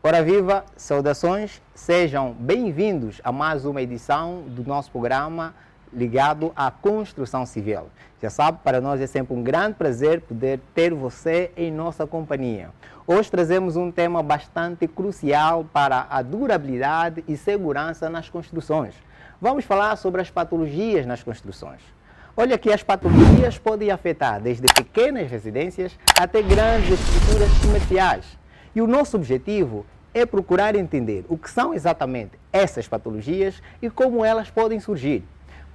Ora viva, saudações, sejam bem-vindos a mais uma edição do nosso programa ligado à construção civil. Já sabe, para nós é sempre um grande prazer poder ter você em nossa companhia. Hoje trazemos um tema bastante crucial para a durabilidade e segurança nas construções. Vamos falar sobre as patologias nas construções. Olha que as patologias podem afetar desde pequenas residências até grandes estruturas comerciais. E o nosso objetivo é procurar entender o que são exatamente essas patologias e como elas podem surgir.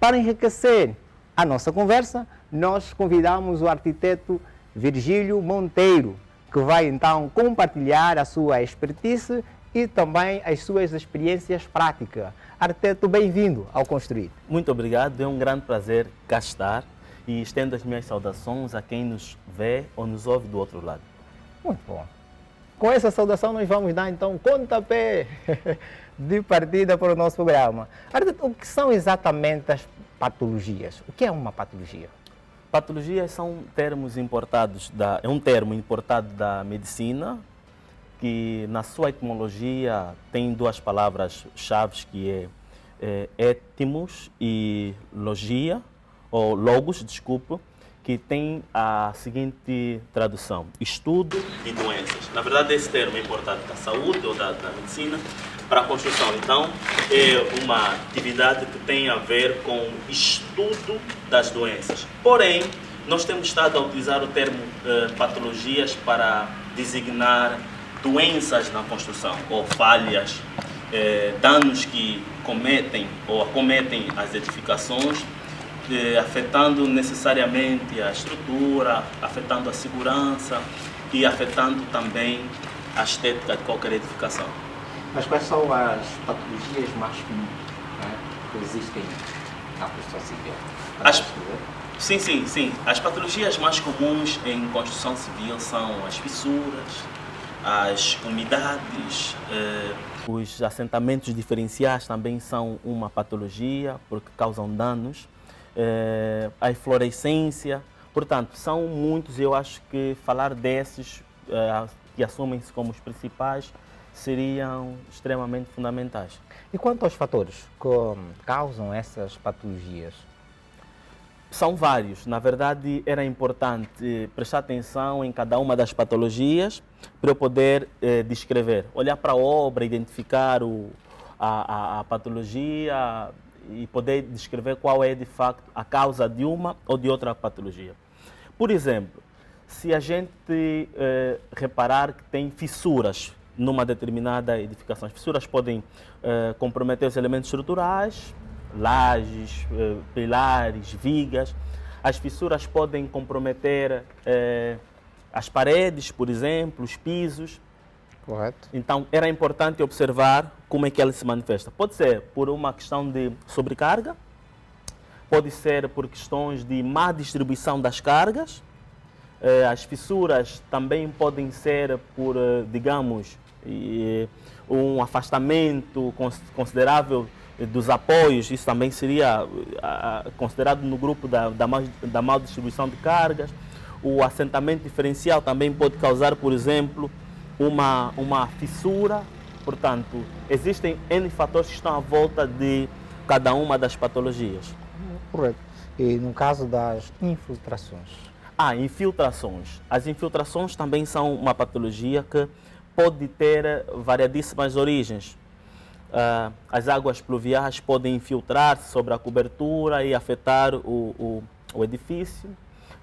Para enriquecer a nossa conversa, nós convidamos o arquiteto Virgílio Monteiro, que vai então compartilhar a sua expertise e também as suas experiências práticas. Arquiteto, bem-vindo ao Construir. Muito obrigado, é um grande prazer cá estar e estendo as minhas saudações a quem nos vê ou nos ouve do outro lado. Muito bom. Com essa saudação nós vamos dar então pontapé de partida para o nosso programa. Arquiteto, o que são exatamente as patologias? O que é uma patologia? Patologias são termos importados, é um termo importado da medicina, que na sua etimologia tem duas palavras-chave, que é étimos e logia, ou logos, desculpa, que tem a seguinte tradução: estudo de doenças. Na verdade, esse termo é importado da saúde ou da medicina para a construção. Então, é uma atividade que tem a ver com estudo das doenças. Porém, nós temos estado a utilizar o termo patologias para designar doenças na construção, ou falhas, danos que cometem ou acometem as edificações, afetando necessariamente a estrutura, afetando a segurança e afetando também a estética de qualquer edificação. Mas quais são as patologias mais comuns, né, que existem na construção civil? Sim. As patologias mais comuns em construção civil são as fissuras, as umidades, os assentamentos diferenciais também são uma patologia porque causam danos, a eflorescência. Portanto, são muitos, e eu acho que falar desses que assumem-se como os principais seriam extremamente fundamentais. E quanto aos fatores que causam essas patologias? São vários. Na verdade, era importante prestar atenção em cada uma das patologias para eu poder descrever, olhar para a obra, identificar a patologia e poder descrever qual é, de facto, a causa de uma ou de outra patologia. Por exemplo, se a gente reparar que tem fissuras numa determinada edificação, as fissuras podem comprometer os elementos estruturais, lajes, pilares, vigas. As fissuras podem comprometer as paredes, por exemplo, os pisos. Correto. Então, era importante observar como é que ela se manifesta. Pode ser por uma questão de sobrecarga, pode ser por questões de má distribuição das cargas. As fissuras também podem ser por, digamos, um afastamento considerável dos apoios. Isso também seria considerado no grupo da má distribuição de cargas. O assentamento diferencial também pode causar, por exemplo, uma fissura. Portanto, existem N fatores que estão à volta de cada uma das patologias. Correto. E no caso das infiltrações? Infiltrações. As infiltrações também são uma patologia que pode ter variadíssimas origens. As águas pluviais podem infiltrar-se sobre a cobertura e afetar o edifício.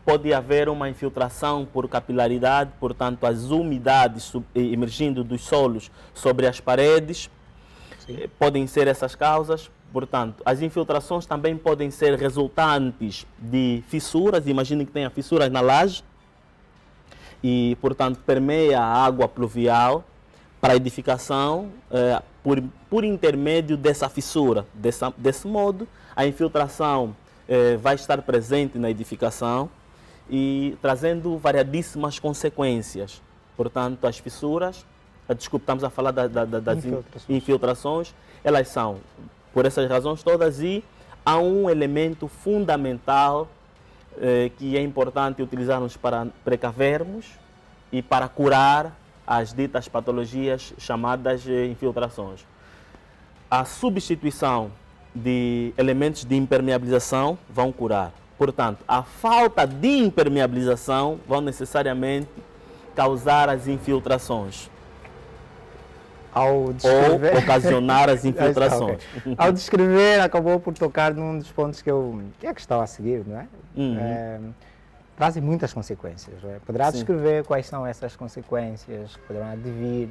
Pode haver uma infiltração por capilaridade, portanto, as umidades emergindo dos solos sobre as paredes. Sim. Podem ser essas causas. Portanto, as infiltrações também podem ser resultantes de fissuras. Imagine que tenha fissuras na laje e, portanto, permeia a água pluvial para a edificação por intermédio dessa fissura. Desse modo, a infiltração vai estar presente na edificação e trazendo variadíssimas consequências. Portanto, as fissuras, estamos a falar das infiltrações, elas são por essas razões todas, e há um elemento fundamental que é importante utilizarmos para precavermos e para curar as ditas patologias chamadas infiltrações. A substituição de elementos de impermeabilização vão curar. Portanto, a falta de impermeabilização vão necessariamente causar as infiltrações. Ao descrever... Ou ocasionar as infiltrações. Okay. Ao descrever, acabou por tocar num dos pontos que é a questão a seguir, não é? Trazem muitas consequências. Não é? Poderá descrever quais são essas consequências que poderão advir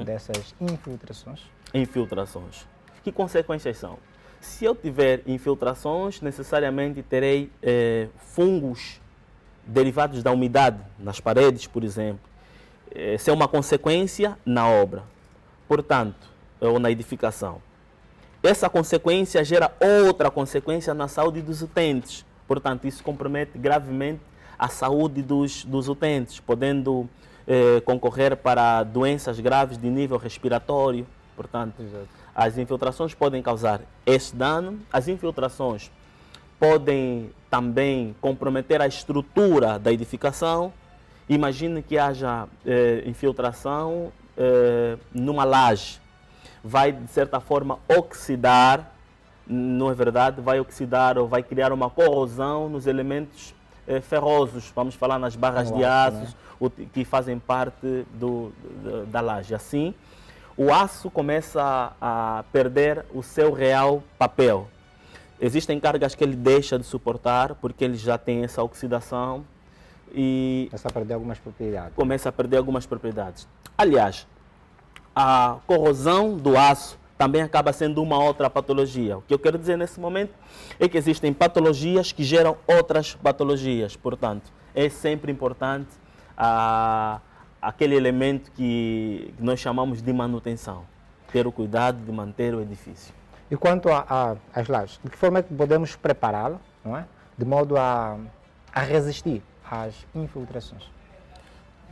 dessas infiltrações? Infiltrações. Que consequências são? Se eu tiver infiltrações, necessariamente terei fungos derivados da umidade nas paredes, por exemplo. Essa é uma consequência na obra, portanto, ou na edificação. Essa consequência gera outra consequência na saúde dos utentes. Portanto, isso compromete gravemente a saúde dos utentes, podendo concorrer para doenças graves de nível respiratório. Portanto, as infiltrações podem causar este dano. As infiltrações podem também comprometer a estrutura da edificação. Imagine que haja infiltração numa laje. Vai, de certa forma, oxidar, não é verdade? Vai oxidar ou vai criar uma corrosão nos elementos ferrosos. Vamos falar nas barras de aço, né? Que fazem parte da laje. Assim, o aço começa a perder o seu real papel. Existem cargas que ele deixa de suportar porque ele já tem essa oxidação e começa a perder algumas propriedades. Começa a perder algumas propriedades. Aliás, a corrosão do aço também acaba sendo uma outra patologia. O que eu quero dizer nesse momento é que existem patologias que geram outras patologias. Portanto, é sempre importante aquele elemento que nós chamamos de manutenção. Ter o cuidado de manter o edifício. E quanto às lajes, de que forma é que podemos prepará-la, não é? De modo a resistir às infiltrações?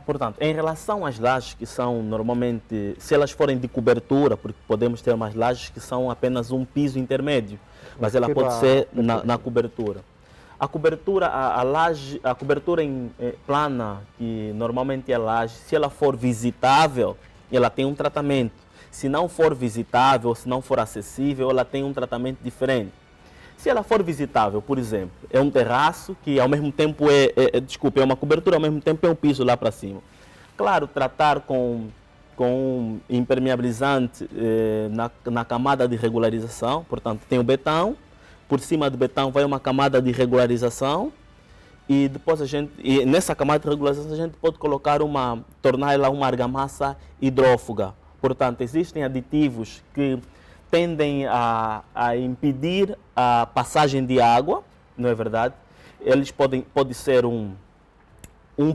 Portanto, em relação às lajes que são normalmente, se elas forem de cobertura, porque podemos ter umas lajes que são apenas um piso intermédio, mas ela pode ser na cobertura. A cobertura, a cobertura plana, que normalmente é laje, se ela for visitável, ela tem um tratamento. Se não for visitável, se não for acessível, ela tem um tratamento diferente. Se ela for visitável, por exemplo, é um terraço que ao mesmo tempo é uma cobertura, ao mesmo tempo é um piso lá para cima. Claro, tratar com um impermeabilizante na camada de regularização, portanto tem o betão, por cima do betão vai uma camada de regularização e depois nessa camada de regularização a gente pode tornar ela uma argamassa hidrófuga. Portanto, existem aditivos que tendem a impedir a passagem de água, não é verdade? Eles pode ser um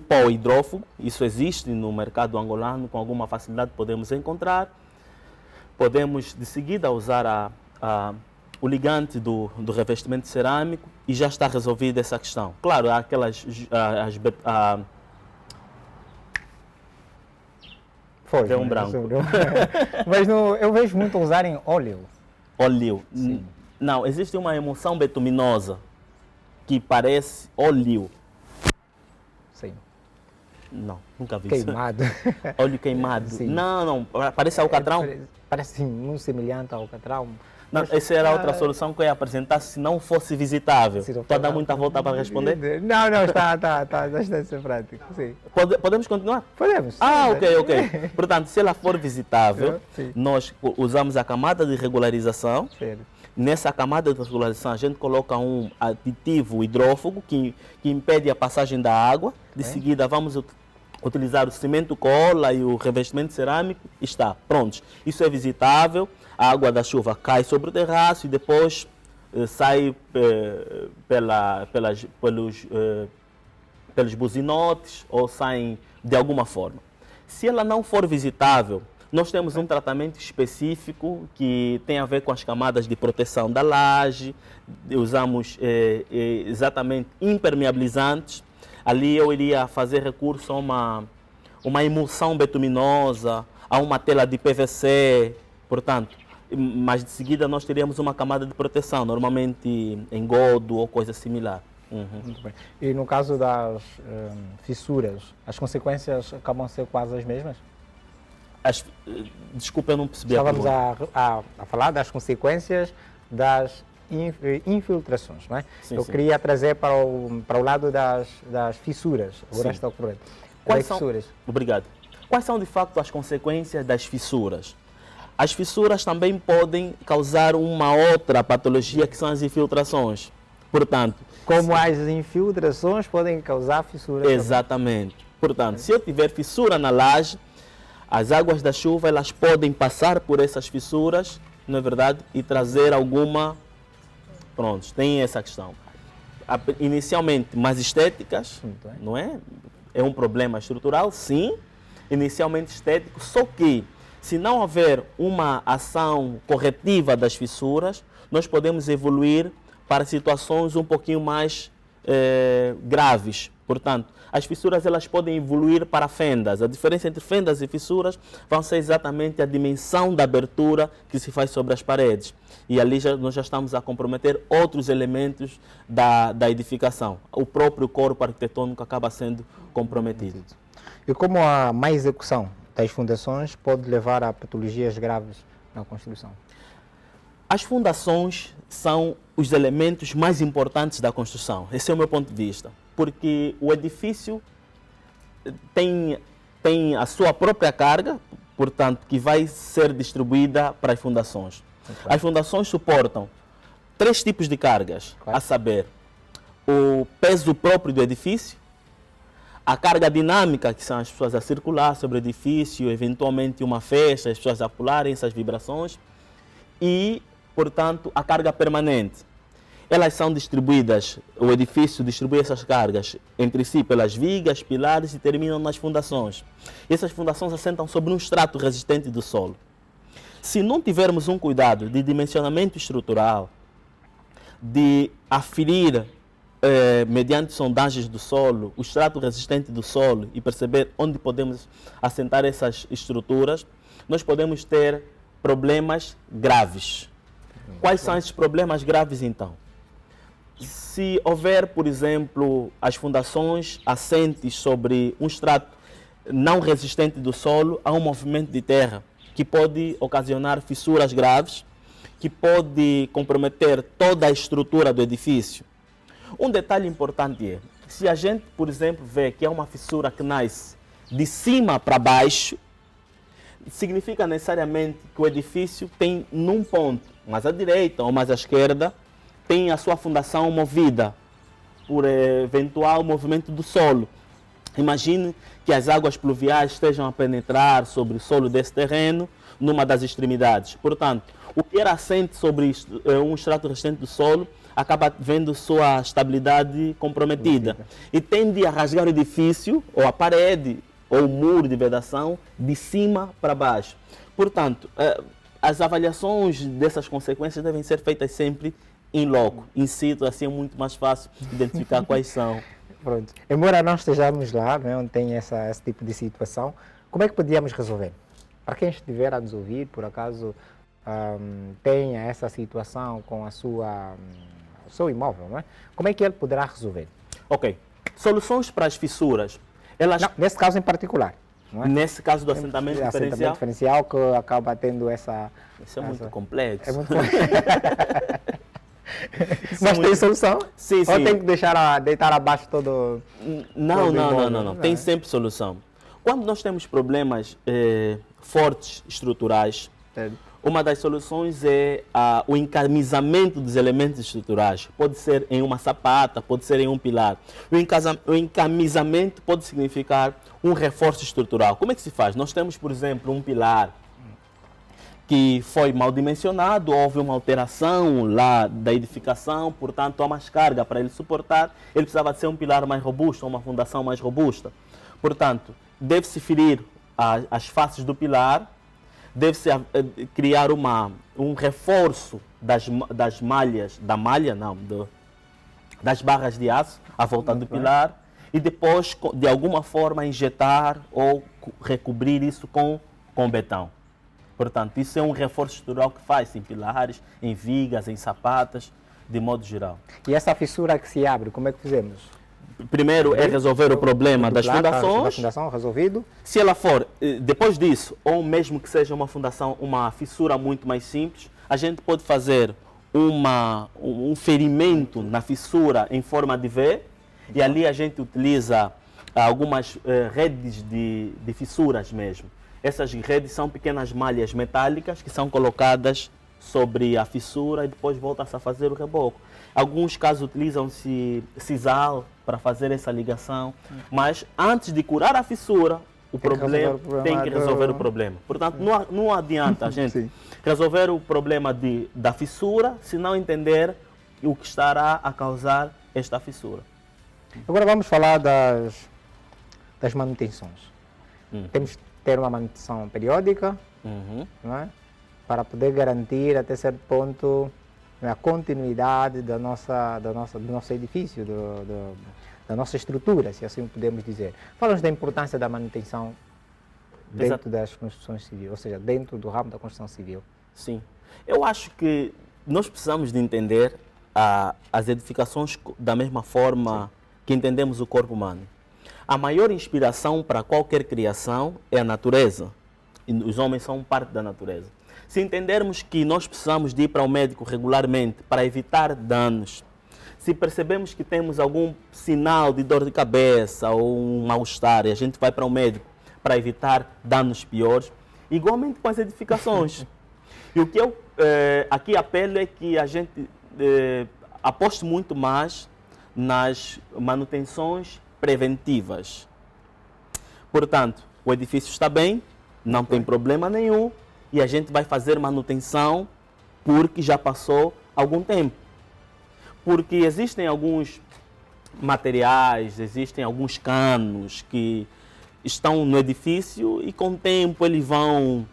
pó hidrófugo, isso existe no mercado angolano, com alguma facilidade podemos encontrar. Podemos, de seguida, usar o ligante do revestimento cerâmico e já está resolvida essa questão. Claro, há aquelas... Foi um branco. Mas eu vejo muito usarem óleo. Óleo? Sim. Não, existe uma emulsão betuminosa que parece óleo. Sim. Não, nunca vi queimado. Isso. Óleo queimado. Sim. Não, parece alcatrão. Parece muito semelhante ao alcatrão. Não, essa era outra solução que eu ia apresentar se não fosse visitável. Estou a dar muita volta para responder? Não, está bastante prático. Sim. Podemos continuar? Podemos. Ok. Portanto, se ela for visitável, nós usamos a camada de regularização. Certo. Nessa camada de regularização, a gente coloca um aditivo hidrófugo que impede a passagem da água. De seguida, vamos utilizar o cimento cola e o revestimento cerâmico. Está prontos. Isso é visitável. A água da chuva cai sobre o terraço e depois sai pelos buzinotes ou saem de alguma forma. Se ela não for visitável, nós temos um tratamento específico que tem a ver com as camadas de proteção da laje. Usamos exatamente impermeabilizantes. Ali eu iria fazer recurso a uma emulsão betuminosa, a uma tela de PVC, portanto, mas de seguida nós teríamos uma camada de proteção, normalmente engodo ou coisa similar. Muito bem. E no caso das fissuras, as consequências acabam a ser quase as mesmas? Desculpa, eu não percebi. Estávamos a falar das consequências das infiltrações, não é? Sim, eu sim. queria trazer para o lado das fissuras. Agora Sim. está correto. Quais Das fissuras. Obrigado. Quais são, de facto, as consequências das fissuras? As fissuras também podem causar uma outra patologia, que são as infiltrações. Portanto, Como as infiltrações podem causar fissuras. exatamente. Portanto, se eu tiver fissura na laje, as águas da chuva elas podem passar por essas fissuras, não é verdade? E trazer alguma... Pronto, tem essa questão. Inicialmente, mais estéticas, Muito bem. não é? É um problema estrutural, sim. Inicialmente estético, só que se não houver uma ação corretiva das fissuras, nós podemos evoluir para situações um pouquinho mais graves. Portanto, as fissuras elas podem evoluir para fendas. A diferença entre fendas e fissuras vão ser exatamente a dimensão da abertura que se faz sobre as paredes. E ali nós já estamos a comprometer outros elementos da edificação. O próprio corpo arquitetônico acaba sendo comprometido. E como a má execução das fundações pode levar a patologias graves na construção? As fundações são os elementos mais importantes da construção. Esse é o meu ponto de vista. Porque o edifício tem a sua própria carga, portanto, que vai ser distribuída para as fundações. Okay. As fundações suportam 3 tipos de cargas, Claro. a saber, o peso próprio do edifício, a carga dinâmica, que são as pessoas a circular sobre o edifício, eventualmente uma festa, as pessoas a pularem essas vibrações, e, portanto, a carga permanente. Elas são distribuídas, o edifício distribui essas cargas entre si pelas vigas, pilares e terminam nas fundações. Essas fundações assentam sobre um estrato resistente do solo. Se não tivermos um cuidado de dimensionamento estrutural, de aferir mediante sondagens do solo, o estrato resistente do solo e perceber onde podemos assentar essas estruturas, nós podemos ter problemas graves. Quais são esses problemas graves então? Se houver, por exemplo, as fundações assentes sobre um estrato não resistente do solo, há um movimento de terra que pode ocasionar fissuras graves, que pode comprometer toda a estrutura do edifício. Um detalhe importante é, se a gente, por exemplo, vê que há uma fissura que nasce de cima para baixo, significa necessariamente que o edifício tem num ponto, mais à direita ou mais à esquerda, tem a sua fundação movida por eventual movimento do solo. Imagine que as águas pluviais estejam a penetrar sobre o solo desse terreno, numa das extremidades. Portanto, o que era assente sobre um estrato resistente do solo acaba vendo sua estabilidade comprometida e tende a rasgar o edifício, ou a parede, ou o muro de vedação, de cima para baixo. Portanto, as avaliações dessas consequências devem ser feitas sempre em loco, in situ, assim é muito mais fácil identificar quais são. Pronto. Embora não estejamos lá, não é, onde tem esse tipo de situação, como é que podíamos resolver? Para quem estiver a nos ouvir, por acaso tenha essa situação com o seu imóvel, não é? Como é que ele poderá resolver? Ok. Soluções para as fissuras. Elas, Não, nesse caso em particular. Não é? nesse caso do assentamento diferencial, diferencial que acaba tendo essa... isso é muito complexo. É muito Mas tem solução? Sim, Ou sim. tem que deitar abaixo todo... Não, todo imóvel, não. Tem sempre solução. Quando nós temos problemas fortes estruturais, uma das soluções é o encamisamento dos elementos estruturais. Pode ser em uma sapata, pode ser em um pilar. O encamisamento pode significar um reforço estrutural. Como é que se faz? Nós temos, por exemplo, um pilar que foi mal dimensionado, houve uma alteração lá da edificação, portanto há mais carga para ele suportar, ele precisava de ser um pilar mais robusto, uma fundação mais robusta. Portanto, deve-se ferir as faces do pilar, deve-se criar um reforço das malhas, das barras de aço à volta do pilar e depois, de alguma forma, injetar ou recobrir isso com betão. Portanto, isso é um reforço estrutural que faz em pilares, em vigas, em sapatas, de modo geral. E essa fissura que se abre, como é que fizemos? Primeiro é resolver o problema das fundações. Da fundação resolvido. Se ela for, depois disso, ou mesmo que seja uma fundação, uma fissura muito mais simples, a gente pode fazer um ferimento na fissura em forma de V, e ali a gente utiliza algumas redes de fissuras mesmo. Essas redes são pequenas malhas metálicas que são colocadas sobre a fissura e depois volta-se a fazer o reboco. Alguns casos utilizam-se sisal para fazer essa ligação, mas antes de curar a fissura, tem que resolver o problema. Portanto, não adianta a gente resolver o problema da fissura se não entender o que estará a causar esta fissura. Agora vamos falar das manutenções. Temos que ter uma manutenção periódica, não é? Para poder garantir até certo ponto a continuidade do nosso edifício, da nossa estrutura, se assim podemos dizer. Falamos da importância da manutenção dentro das construções civis, ou seja, dentro do ramo da construção civil. Sim. Eu acho que nós precisamos de entender as edificações da mesma forma que entendemos o corpo humano. A maior inspiração para qualquer criação é a natureza. E os homens são parte da natureza. Se entendermos que nós precisamos de ir para o médico regularmente para evitar danos, se percebemos que temos algum sinal de dor de cabeça ou um mal-estar e a gente vai para o médico para evitar danos piores, igualmente com as edificações. E o que eu aqui apelo é que a gente aposte muito mais nas manutenções preventivas. Portanto, o edifício está bem, não tem problema nenhum, e a gente vai fazer manutenção porque já passou algum tempo. Porque existem alguns materiais, existem alguns canos que estão no edifício e com o tempo eles vão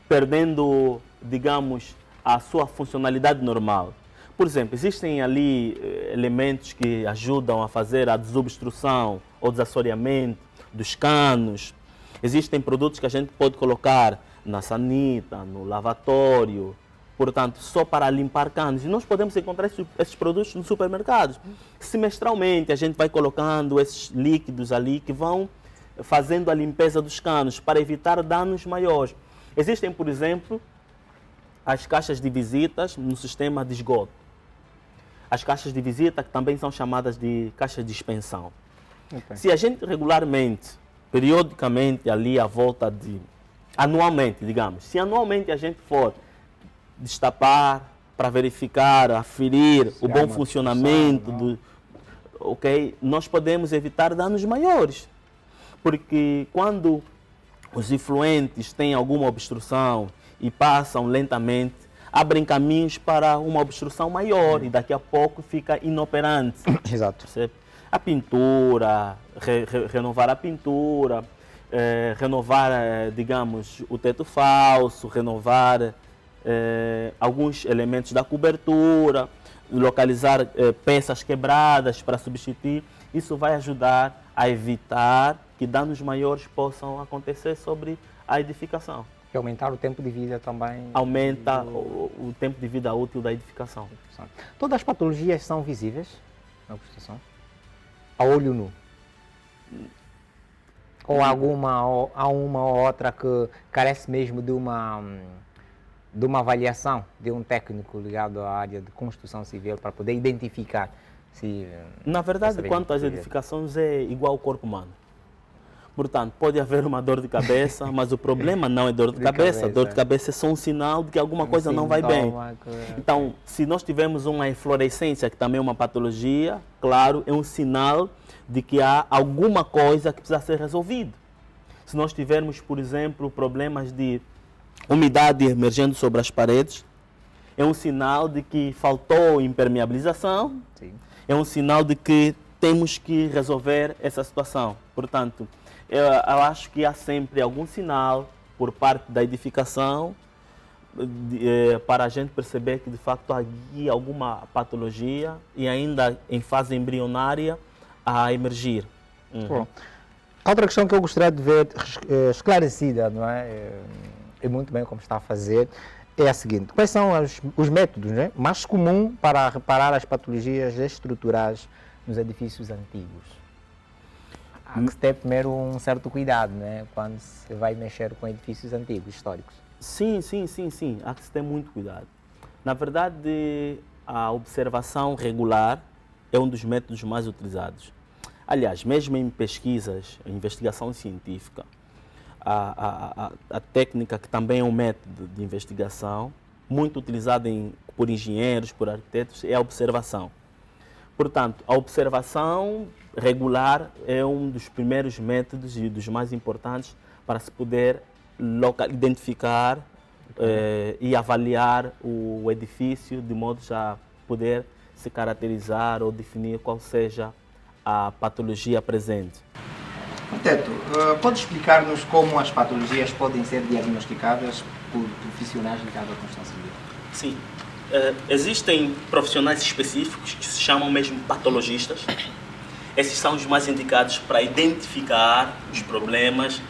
perdendo, digamos, a sua funcionalidade normal. Por exemplo, existem ali elementos que ajudam a fazer a desobstrução ou desassoreamento dos canos. Existem produtos que a gente pode colocar na sanita, no lavatório, portanto, só para limpar canos. E nós podemos encontrar esses produtos nos supermercados. Semestralmente, a gente vai colocando esses líquidos ali que vão fazendo a limpeza dos canos para evitar danos maiores. Existem, por exemplo, as caixas de visitas no sistema de esgoto. As caixas de visita que também são chamadas de caixas de expensão. Se a gente regularmente, periodicamente, ali à volta de anualmente, digamos. Se anualmente a gente for destapar para verificar, aferir o bom funcionamento, nós podemos evitar danos maiores. Porque quando os efluentes têm alguma obstrução e passam lentamente, abrem caminhos para uma obstrução maior e daqui a pouco fica inoperante. Exato. A pintura, renovar a pintura, renovar, digamos, o teto falso, renovar alguns elementos da cobertura, localizar peças quebradas para substituir. Isso vai ajudar a evitar que danos maiores possam acontecer sobre a edificação. E aumentar o tempo de vida também. Aumenta o tempo de vida útil da edificação. Todas as patologias são visíveis na construção? A olho nu? Ou há uma ou outra que carece mesmo de uma avaliação de um técnico ligado à área de construção civil para poder identificar se... Na verdade, quanto às edificações, é igual ao corpo humano. Portanto, pode haver uma dor de cabeça, mas o problema não é dor de cabeça. Dor de cabeça é só um sinal de que alguma coisa não vai bem. Então, se nós tivermos uma eflorescência, que também é uma patologia, claro, é um sinal de que há alguma coisa que precisa ser resolvida. Se nós tivermos, por exemplo, problemas de umidade emergendo sobre as paredes, é um sinal de que faltou impermeabilização, é um sinal de que temos que resolver essa situação. Portanto, eu acho que há sempre algum sinal por parte da edificação para a gente perceber que de facto há aqui alguma patologia e ainda em fase embrionária a emergir. Bom, outra questão que eu gostaria de ver esclarecida, não é? E muito bem como está a fazer, é a seguinte: quais são os métodos, né, mais comuns para reparar as patologias estruturais nos edifícios antigos? Há que se ter primeiro um certo cuidado, né, quando se vai mexer com edifícios antigos, históricos. Sim. Há que se ter muito cuidado. Na verdade, a observação regular é um dos métodos mais utilizados. Aliás, mesmo em pesquisas, em investigação científica, a técnica que também é um método de investigação, muito utilizada por engenheiros, por arquitetos, é a observação. Portanto, a observação regular é um dos primeiros métodos e dos mais importantes para se poder identificar e avaliar o edifício de modo a poder se caracterizar ou definir qual seja a patologia presente. Arquiteto, pode explicar-nos como as patologias podem ser diagnosticadas por profissionais ligados à construção civil? Sim. Existem profissionais específicos que se chamam mesmo patologistas. Esses são os mais indicados para identificar os problemas,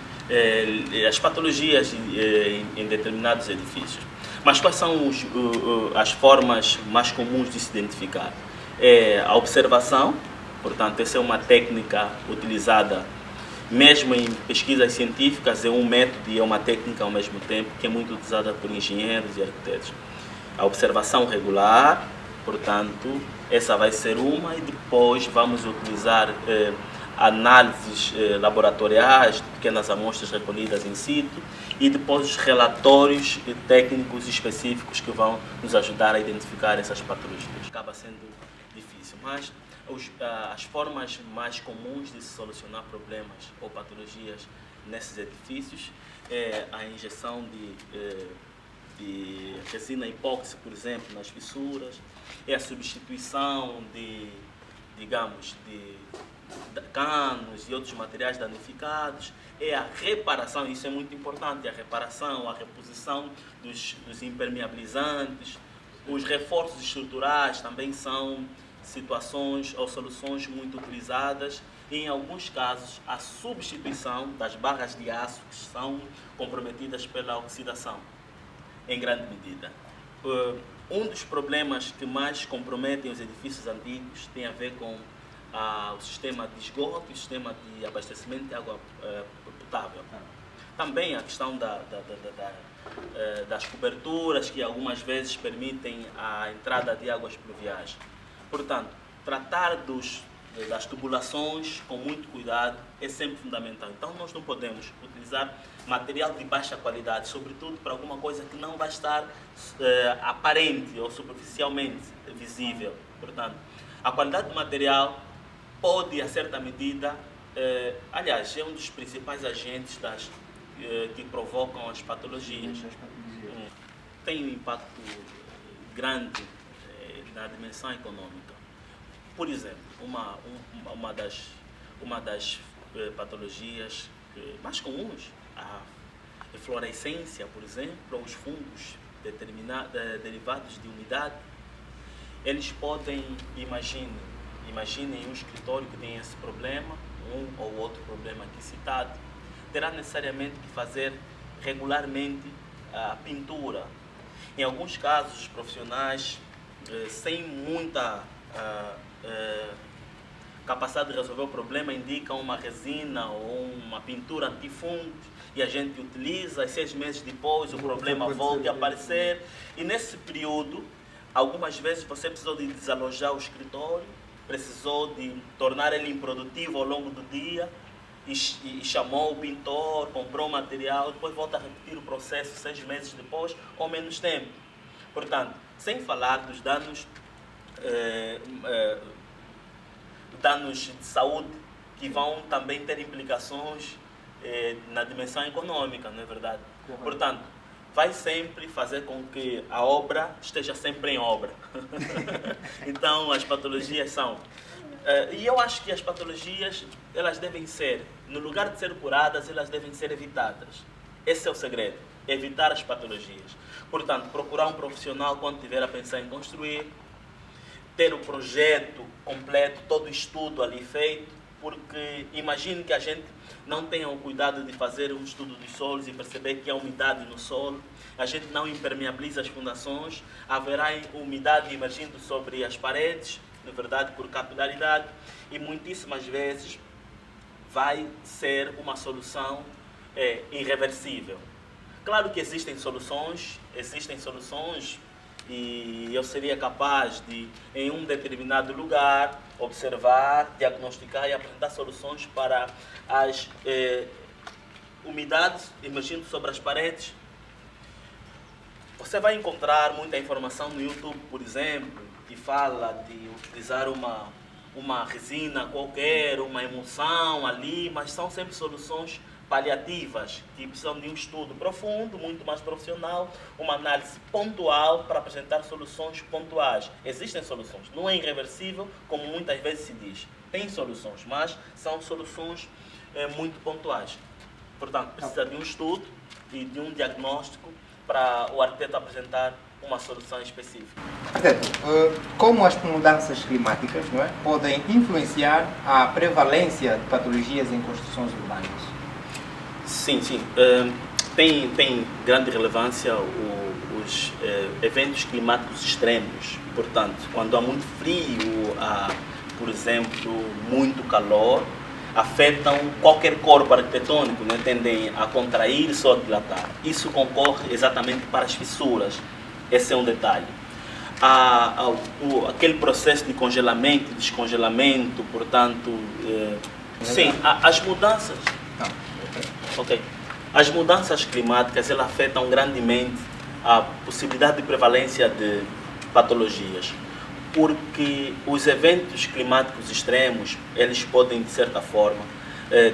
as patologias em determinados edifícios. Mas quais são as formas mais comuns de se identificar? A observação, portanto, essa é uma técnica utilizada mesmo em pesquisas científicas, é um método e é uma técnica ao mesmo tempo, que é muito utilizada por engenheiros e arquitetos. A observação regular, portanto, essa vai ser uma, e depois vamos utilizar análises laboratoriais de pequenas amostras recolhidas in situ e depois os relatórios técnicos específicos que vão nos ajudar a identificar essas patologias. Acaba sendo difícil, mas as formas mais comuns de se solucionar problemas ou patologias nesses edifícios é a injeção de resina epóxi, por exemplo, nas fissuras, é a substituição de canos e outros materiais danificados, é a reparação, isso é muito importante, a reparação, a reposição dos impermeabilizantes, os reforços estruturais também são situações ou soluções muito utilizadas. Em alguns casos, a substituição das barras de aço que são comprometidas pela oxidação, em grande medida. Um dos problemas que mais comprometem os edifícios antigos tem a ver com o sistema de esgoto e o sistema de abastecimento de água potável. Também a questão das coberturas, que algumas vezes permitem a entrada de águas pluviais. Portanto, tratar das tubulações com muito cuidado é sempre fundamental. Então, nós não podemos utilizar material de baixa qualidade, sobretudo para alguma coisa que não vai estar aparente ou superficialmente visível. Portanto, a qualidade do material pode, a certa medida, aliás, é um dos principais agentes que provocam as patologias. Tem um impacto grande na dimensão econômica. Por exemplo, uma das patologias mais comuns, a eflorescência, por exemplo, ou os fungos derivados de umidade, eles podem, imaginem um escritório que tem esse problema, um ou outro problema aqui citado, terá necessariamente que fazer regularmente a pintura. Em alguns casos, os profissionais, sem muita capacidade de resolver o problema, indicam uma resina ou uma pintura antifungos e a gente utiliza, e 6 meses depois o problema volta a aparecer. E nesse período, algumas vezes você precisou de desalojar o escritório, precisou de tornar ele improdutivo ao longo do dia e chamou o pintor, comprou o material, depois volta a repetir o processo 6 meses depois ou menos tempo. Portanto, sem falar dos danos de saúde que vão também ter implicações na dimensão econômica, não é verdade? Correto. Portanto, vai sempre fazer com que a obra esteja sempre em obra. Então, as patologias são... e eu acho que as patologias, elas devem ser, no lugar de ser curadas, elas devem ser evitadas. Esse é o segredo, evitar as patologias. Portanto, procurar um profissional quando estiver a pensar em construir, ter o projeto completo, todo o estudo ali feito, porque imagine que a gente não tenha o cuidado de fazer um estudo dos solos e perceber que há umidade no solo, a gente não impermeabiliza as fundações, haverá umidade emergindo sobre as paredes, na verdade por capilaridade, e muitíssimas vezes vai ser uma solução irreversível. Claro que existem soluções e eu seria capaz de, em um determinado lugar, observar, diagnosticar e apresentar soluções para as umidades emergindo sobre as paredes. Você vai encontrar muita informação no YouTube, por exemplo, que fala de utilizar uma resina qualquer, uma emulsão ali, mas são sempre soluções paliativas, que precisam de um estudo profundo, muito mais profissional, uma análise pontual para apresentar soluções pontuais. Existem soluções, não é irreversível, como muitas vezes se diz. Tem soluções, mas são soluções muito pontuais. Portanto, precisa de um estudo e de um diagnóstico para o arquiteto apresentar uma solução específica. Como as mudanças climáticas, não é, podem influenciar a prevalência de patologias em construções urbanas? Sim. Tem grande relevância os eventos climáticos extremos. Portanto, quando há muito frio, há, por exemplo, muito calor, afetam qualquer corpo arquitetônico, né? Tendem a contrair-se ou a dilatar. Isso concorre exatamente para as fissuras. Esse é um detalhe. Aquele processo de congelamento e descongelamento, portanto, sim, as mudanças. Ok. As mudanças climáticas elas afetam grandemente a possibilidade de prevalência de patologias, porque os eventos climáticos extremos eles podem de certa forma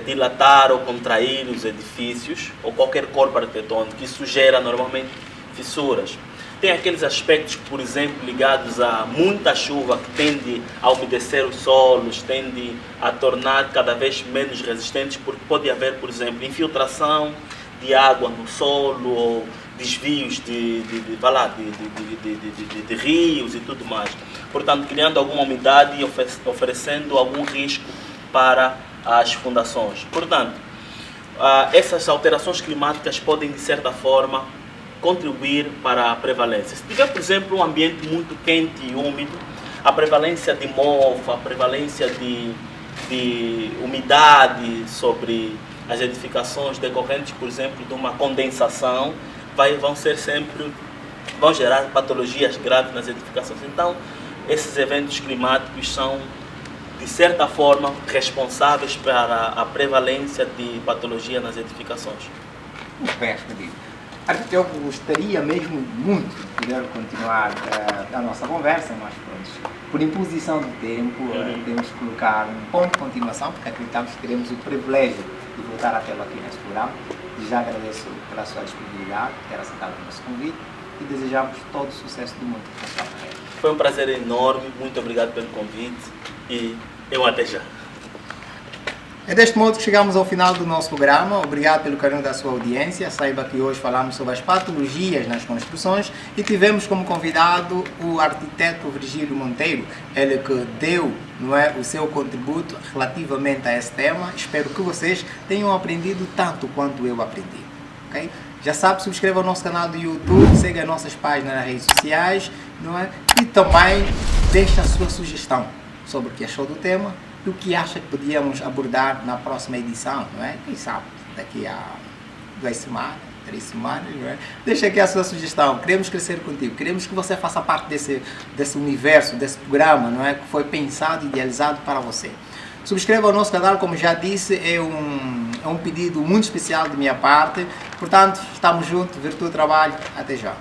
dilatar ou contrair os edifícios ou qualquer corpo arquitetônico. Isso gera normalmente fissuras. Tem aqueles aspectos, por exemplo, ligados a muita chuva que tende a umedecer os solos, tende a tornar cada vez menos resistentes, porque pode haver, por exemplo, infiltração de água no solo, ou desvios de rios e tudo mais. Portanto, criando alguma umidade e oferecendo algum risco para as fundações. Portanto, essas alterações climáticas podem, de certa forma, contribuir para a prevalência. Se tiver, por exemplo, um ambiente muito quente e úmido, a prevalência de mofo, a prevalência de umidade sobre as edificações decorrentes, por exemplo, de uma condensação, vão gerar patologias graves nas edificações. Então, esses eventos climáticos são, de certa forma, responsáveis para a prevalência de patologia nas edificações. Muito bem respondido. Eu gostaria mesmo muito de poder continuar a nossa conversa, mas por imposição do tempo, temos que colocar um ponto de continuação, porque acreditamos que teremos o privilégio de voltar a tê-lo aqui neste programa. E já agradeço pela sua disponibilidade, por ter aceitado o nosso convite e desejamos todo o sucesso do mundo na sua carreira. Foi um prazer enorme, muito obrigado pelo convite e eu até já. É deste modo que chegamos ao final do nosso programa. Obrigado pelo carinho da sua audiência. Saiba que hoje falamos sobre as patologias nas construções e tivemos como convidado o arquiteto Virgílio Monteiro, ele que deu o seu contributo relativamente a esse tema. Espero que vocês tenham aprendido tanto quanto eu aprendi. Okay? Já sabe, subscreva o nosso canal do YouTube, siga as nossas páginas nas redes sociais, e também deixe a sua sugestão sobre o que achou do tema e o que acha que podíamos abordar na próxima edição, Quem sabe, daqui a 2 semanas, 3 semanas, Deixa aqui a sua sugestão, queremos crescer contigo, queremos que você faça parte desse universo, desse programa, que foi pensado e idealizado para você. Subscreva o nosso canal, como já disse, é um pedido muito especial de minha parte, portanto, estamos juntos, virtude do trabalho, até já.